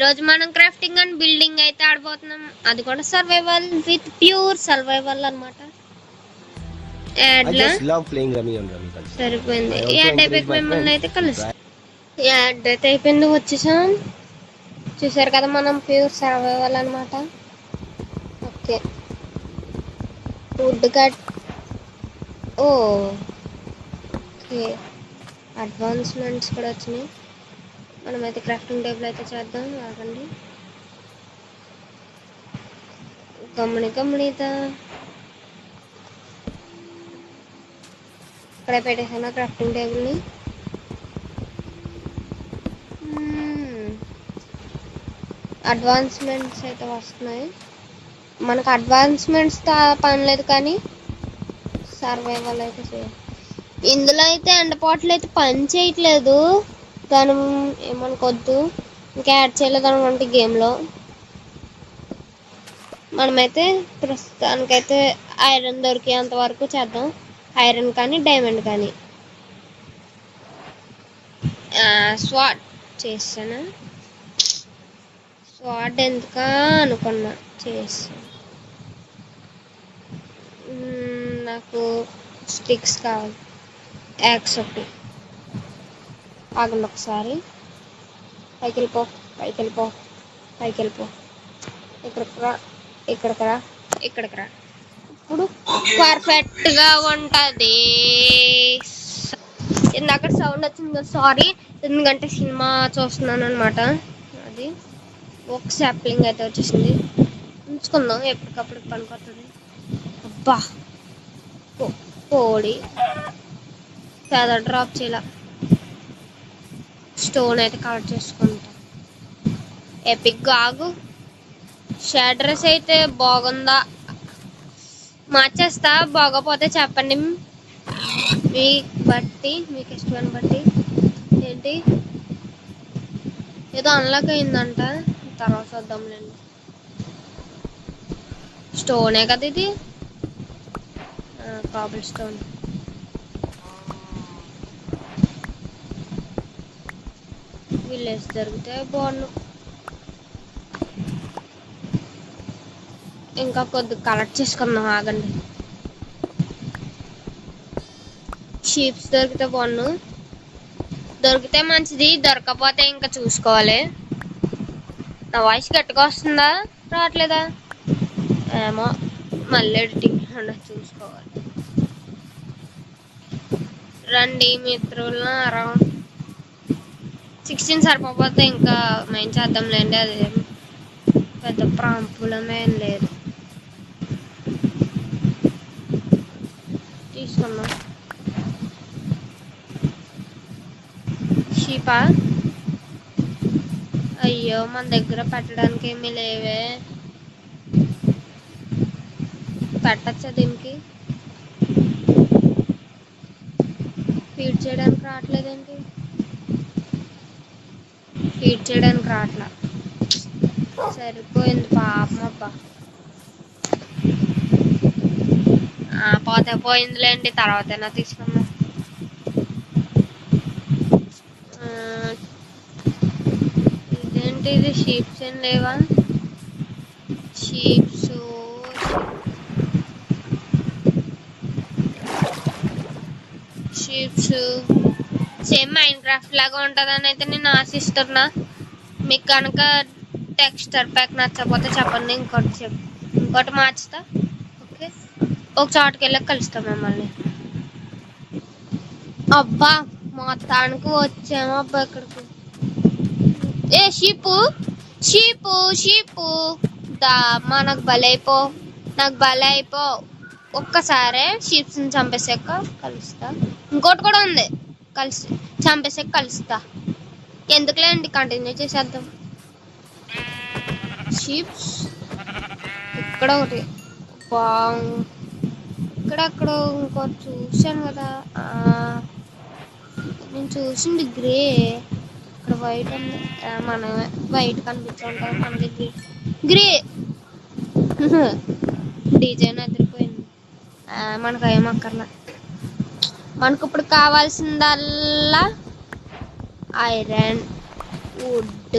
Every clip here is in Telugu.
ఈరోజు మనం క్రాఫ్టింగ్ అండ్ బిల్డింగ్ అయితే ఆడబోతున్నాం. అది కూడా సర్వైవల్ విత్ ప్యూర్ సర్వైవల్ అనమాట. సరిపోయింది. యాడ్ అయిపోయి మిమ్మల్ని అయితే కలుస్తాం. యాడ్ అయితే అయిపోయింది, వచ్చేసాం. చూసారు కదా, మనం ప్యూర్ సర్వైవల్ అనమాట. Okay, wood cut. Okay, advancements కూడా వచ్చినాయి. మనమైతే క్రాఫ్టింగ్ టేబుల్ అయితే చేద్దాం. ఆగండి, గమనిత ఇక్కడ పెట్టేసాను క్రాఫ్టింగ్ టేబుల్ని. అడ్వాన్స్మెంట్స్ అయితే వస్తున్నాయి. మనకు అడ్వాన్స్మెంట్స్తో పని లేదు, కానీ సర్వైవల్ అయితే చేయాలి. ఇందులో అయితే ఎండపాట్లు అయితే పని చేయట్లేదు, దాని ఏమనుకోద్దు. ఇంకా యాడ్ చేయలేదు అనుకోండి గేమ్లో. మనమైతే ప్రస్తుతానికైతే ఐరన్ దొరికేంత వరకు చేద్దాం. ఐరన్ కానీ డైమండ్ కానీ. స్వాడ్ చేసాను. స్వాడ్ ఎందుకా అనుకున్నా, చేసాను. నాకు స్టిక్స్ కావాలి. యాక్స్ ఒకటి. ఆగండి ఒకసారి. పైకి వెళ్ళిపో. ఇక్కడికి రా. ఇప్పుడు పర్ఫెక్ట్గా ఉంటుంది. ఇందాక సౌండ్ వచ్చింది, సారీ. ఎందుకంటే సినిమా చూస్తున్నాను అనమాట. అది ఒక సాప్లింగ్ అయితే వచ్చేసింది. ఉంచుకుందాం, ఎప్పటికప్పుడు పనికొస్తుంది. అబ్బా, కోడి పేద డ్రాప్ చేయాల. స్టోన్ అయితే కలెక్ట్ చేసుకుంటాం. ఎపిక్ ఆగు. షాడ్రెస్ అయితే బాగుందా, మార్చేస్తా. బాగోపోతే చెప్పండి, మీకు ఇష్టమైన బట్టి. ఏంటి, ఏదో అన్లాక్ అయిందంట, తర్వాత చూద్దాంలేండి. స్టోనే కదా ఇది, కాబుల్ స్టోన్. విలేజ్ దొరికితే బాగుండు. ఇంకా కొద్దిగా కలెక్ట్ చేసుకుందాం, ఆగండి. షీప్స్ దొరికితే బాగుండు. దొరికితే మంచిది, దొరకపోతే ఇంకా చూసుకోవాలి. నా వాయిస్ గట్టిగా వస్తుందా, రావట్లేదా ఏమో, మళ్ళీ ఎడిటింగ్ చూసుకోవాలి. రండి మిత్రుల, అరౌండ్ 16 సరిపోతే ఇంకా మేము చేద్దాంలేండి. అది పెద్ద ప్రాబ్లం ఏం లేదు. తీసుకున్నాం. షీపా, అయ్యో మన దగ్గర పెట్టడానికి ఏమీ లేవే. పెట్టచ్చా దీనికి? ఫీడ్ చేయడానికి రావట్లేదేంటి? ఫీడ్ చేయడానికి రావట్లా, సరిపోయింది పాపం. అబ్బా, పోతే పోయిందిలేండి, తర్వాతైనా తీసుకున్నాం. ఇదేంటి, ఇది షీప్స్ ఏం లేవా? షీప్స్ సేమ్ మైండ్ క్రాఫ్ట్ లాగా ఉంటుందని అయితే నేను ఆశిస్తున్నా. మీకు కనుక టెక్స్చర్ ప్యాక్ నచ్చకపోతే చెప్పండి, ఇంకోటి మార్చుతా. ఓకే, ఒక చోటుకి వెళ్ళి కలుస్తాం మిమ్మల్ని. అబ్బా, మొత్తానికి వచ్చాము. అబ్బా, ఇక్కడికి. ఏ షీపు దామా, నాకు బలే అయిపో. ఒక్కసారే షీప్స్ని చంపేసాక కలుస్తా. ఇంకోటి కూడా ఉంది, చంపేసాక కలుస్తా. ఎందుకులేండి, కంటిన్యూ చేసేద్దాం. షీప్స్ ఇక్కడ ఒకటి, ఇక్కడెక్కడ ఇంకోటి చూసాను కదా. నేను చూసింది గ్రే. ఇక్కడ వైట్ ఉంది, మన వైట్ కనిపించుంటుంది, మనకి గ్రే. డిజైన్ అదిరిపోయింది. మనకు ఏమక్కర్లా. మనకు ఇప్పుడు కావాల్సిందల్లా ఐరన్, వుడ్,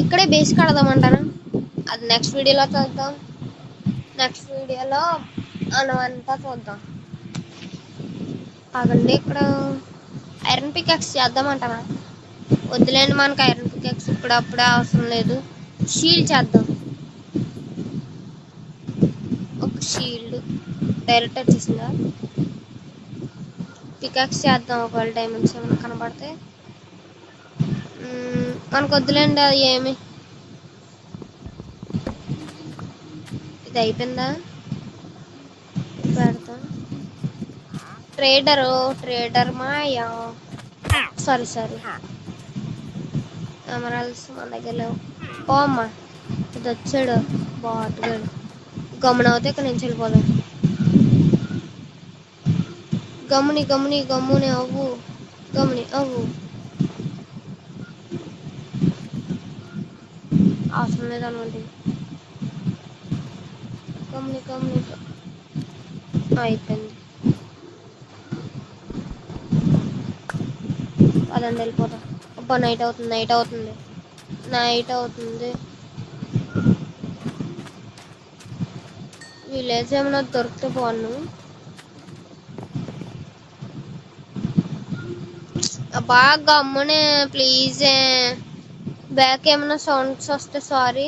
ఇక్కడే బేస్ కడదామంటారా? అది నెక్స్ట్ వీడియోలో చూద్దాం. నెక్స్ట్ వీడియోలో మనమంతా చూద్దాం. ఆగండి, ఇక్కడ ఐరన్ పికాక్స్ చేద్దామంటారా? వద్దులేండి, మనకు ఐరన్ పికాక్స్ ఇప్పుడప్పుడే అవసరం లేదు. షీల్డ్ చేద్దాం. ఒక షీల్డ్ డైరెక్ట్ వచ్చేసిందా? పికాక్స్ చేద్దాం ఒకవేళ డైమండ్స్ ఏమైనా కనబడితే. మనకు వద్దులేండి అది ఏమి. ఇది అయిపోయిందా? పెడతాం. ట్రేడర్ మాయా. సారీ ఎమరాల్డ్స్ మన దగ్గర లేవు. ఓ అమ్మా, ఇది వచ్చాడు బాటుగాడు. గమ్మున అవుతే ఇక్కడ నుంచి వెళ్ళిపోదాం. గమ్ముని అవ్వు. అవసరం లేదు అనమాట. గమ్ముని అయిపోయింది. అదండి వెళ్ళిపోతాం. అబ్బా, నైట్ అవుతుంది. విలేజ్ ఏమైనా దొరికితే బాగున్నాను. అబ్బా గమ్మునే ప్లీజ్. బ్యాక్ ఏమైనా సౌండ్స్ వస్తే సారీ.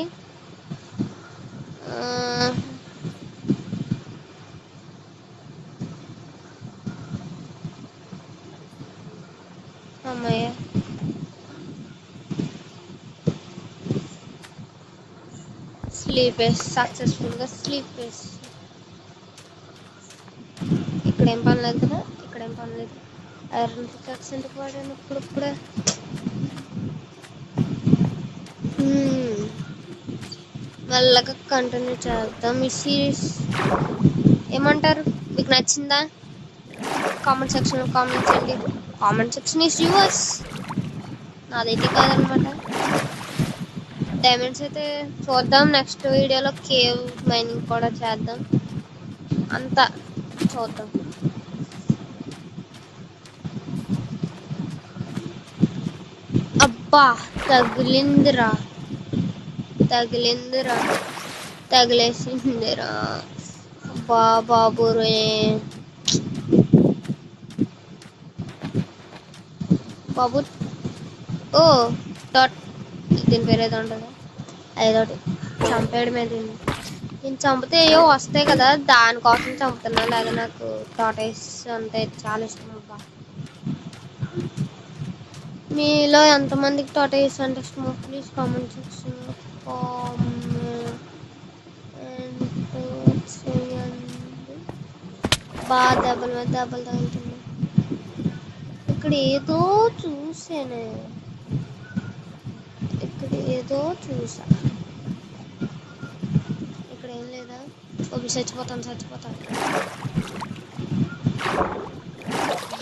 అమ్మయ్య, సక్సెస్ఫుల్గా స్లీప్ వేస్. ఇక్కడేం పని లేదు కదా, ఐరన్ పికాక్స్ ఎందుకు వాడాను ఇప్పుడే. మెల్లగా కంటిన్యూ చేద్దాం ఈ సిరీస్. ఏమంటారు? మీకు నచ్చిందా? కామెంట్ సెక్షన్లో కామెంట్ చేయండి. కామెంట్ సెక్షన్ ఈస్ యువర్స్, నాదైతే కాదనమాట. డైమండ్స్ అయితే చూద్దాం. నెక్స్ట్ వీడియోలో కేవ్ మైనింగ్ కూడా చేద్దాం. అంతా చూద్దాం. అబ్బా, తగిలేసిందిరా బాబురే. బాబు ఓ డాట్, దీని పేరు ఏదో ఉంటుంది. అదొకటి చంపేయడం మీద. నేను చంపితే ఏవో వస్తాయి కదా, దానికోసం చంపుతున్నా. లేదా నాకు టాటాయిస్ అంటే చాలా ఇష్టం. అబ్బా, మీలో ఎంతమందికి టాటాయిస్ అంటే ఇష్టమో ప్లీజ్ కామెంట్ సెక్షన్లో చేయండి. బాగా దెబ్బల మీద దెబ్బలు తగులుతుంది. ఇక్కడ ఏదో చూసా. ఇక్కడ ఏం లేదా? ఓకే, చచ్చిపోతాను.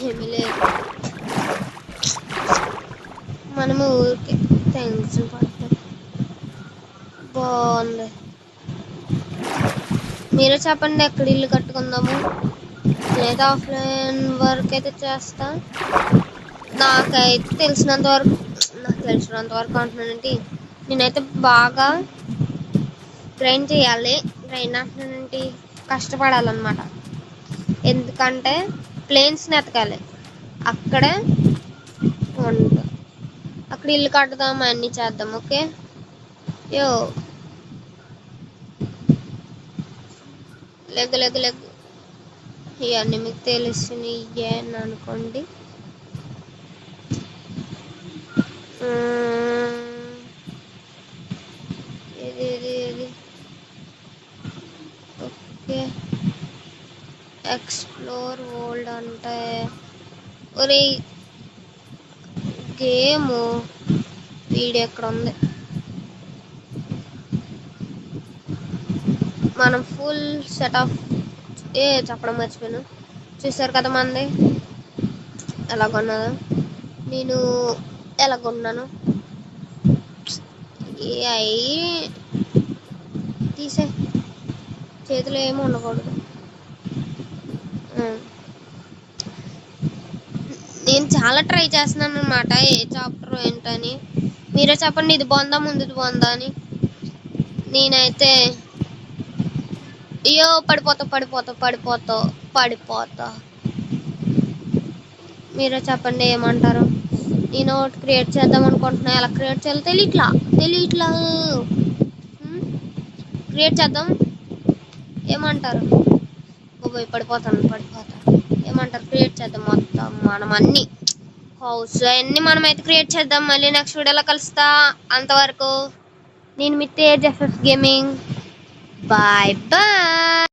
ఏమీ లేదు. మనము ఊరికి టెన్షన్ పడతాం. బాగుంది. మీరే చెప్పండి, ఎక్కడ ఇల్లు కట్టుకుందాము. నేనైతే ఆఫ్లైన్ వర్క్ అయితే చేస్తా. నాకు తెలిసినంత వరకు అంటున్నానంటే, నేనైతే బాగా గ్రైండ్ చేయాలి. గ్రైండ్ అంటున్నానంటే కష్టపడాలన్నమాట. ఎందుకంటే ప్లేన్స్ని ఎతకాలి. అక్కడ ఇల్లు కట్టుదాం, అన్నీ చేద్దాం. ఓకే లెగ్ ఇవన్నీ మీకు తెలిసినయే అని అనుకోండి. ఇది ఓకే. ఎక్స్ప్లోర్ వరల్డ్ అంటే ఒరే గేమ్ వీడియో ఎక్కడ ఉంది? మనం ఫుల్ సెట్ ఆఫ్ చెప్పడం మర్చిపోయాను. చూసారు కదా మంది ఎలాగొన్నదో. నేను ఎలాగొన్నాను అయి తీసే చేతిలో ఏమి ఉండకూడదు. నేను చాలా ట్రై చేస్తున్నాను అనమాట, ఏ చాప్టర్ ఏంటని. మీరే చెప్పండి, ఇది బాగుందా ముందుది బాగుందా అని. నేనైతే అయ్యో పడిపోతా. మీరే చెప్పండి ఏమంటారు. నేను ఒకటి క్రియేట్ చేద్దాం అనుకుంటున్నా, ఎలా క్రియేట్ చేయాలో తెలియట్లా. క్రియేట్ చేద్దాం ఏమంటారు. పోయి పడిపోతా. ఏమంటారు, క్రియేట్ చేద్దాం మొత్తం మనం అన్ని హౌస్ అన్ని మనమైతే క్రియేట్ చేద్దాం. మళ్ళీ నెక్స్ట్ వీడియోలో కలుస్తా. అంతవరకు నేను మీ Tej FF gaming. Bye bye.